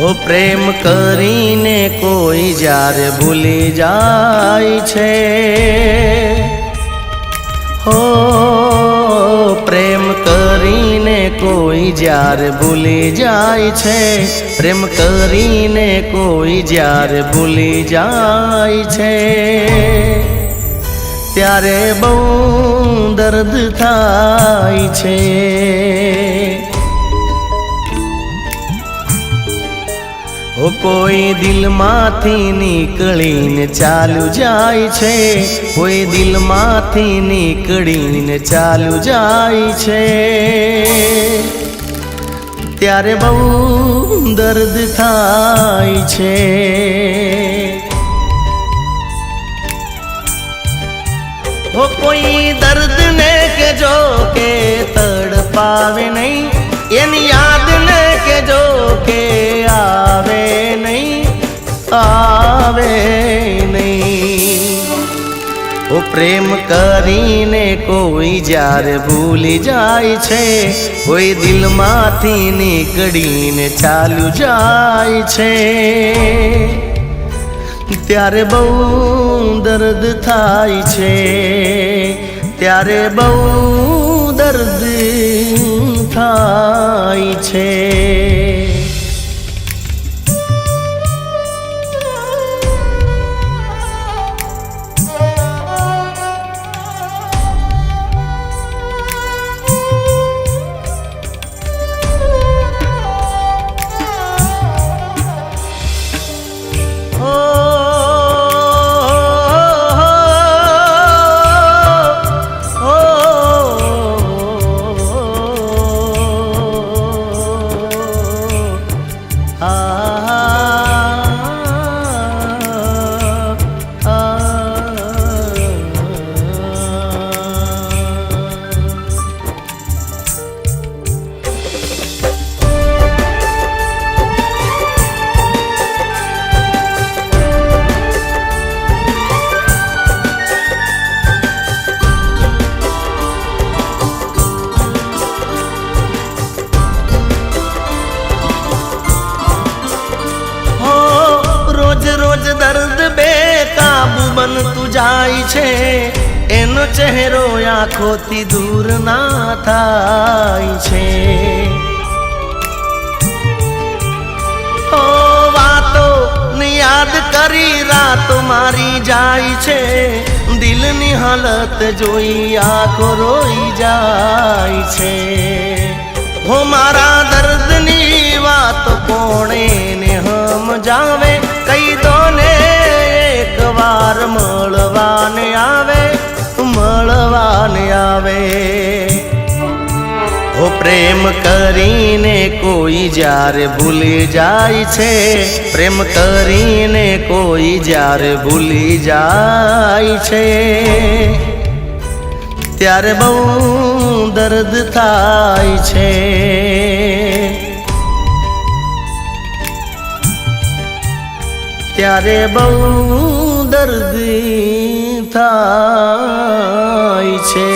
हो प्रेम करीने कोई जारे भूली जाय छे। हो प्रेम करीने कोई जारे भूली जाय छे। प्रेम करीने कोई जारे भूली जाय छे त्यारे बहु दर्द थाय छे। ओ कोई दिल माथी निकळीने चालू जाय छे। कोई दिल माथी निकळीने चालू जाय छे त्यारे बहु दर्द थाय छे। ओ कोई दर्द ने के जो के तड़पावे नहीं, एनी याद ने के जो के आवे नहीं, आवे नहीं। ओ प्रेम करीने कोई जारे भूली जाय छे। कोई दिल माथी निकळीने चालू जाय छे त्यारे बहु दर्द थाय छे। त्यारे बहु दर्द थाय छे। रोज दर्द बेकाबू बन तू जाय छे। एनो चेहरो आँखोथी दूर ना थाय छे। ओ वातो ने याद करी रातो मारी जाय छे। दिल नी हालत जोई आँखो रोई जाय छे। हो मारा दर्द नी वात कोणे ने हम जावे। कई दो ने एक बार मळवाने आवे, मळवाने आवे। ओ प्रेम करीने कोई जारे भूली जाय छे। प्रेम करीने कोई जारे भूली जाय छे त्यारे बहु दर्द थाय छे। त्यारे बहु दर्द थाय छे।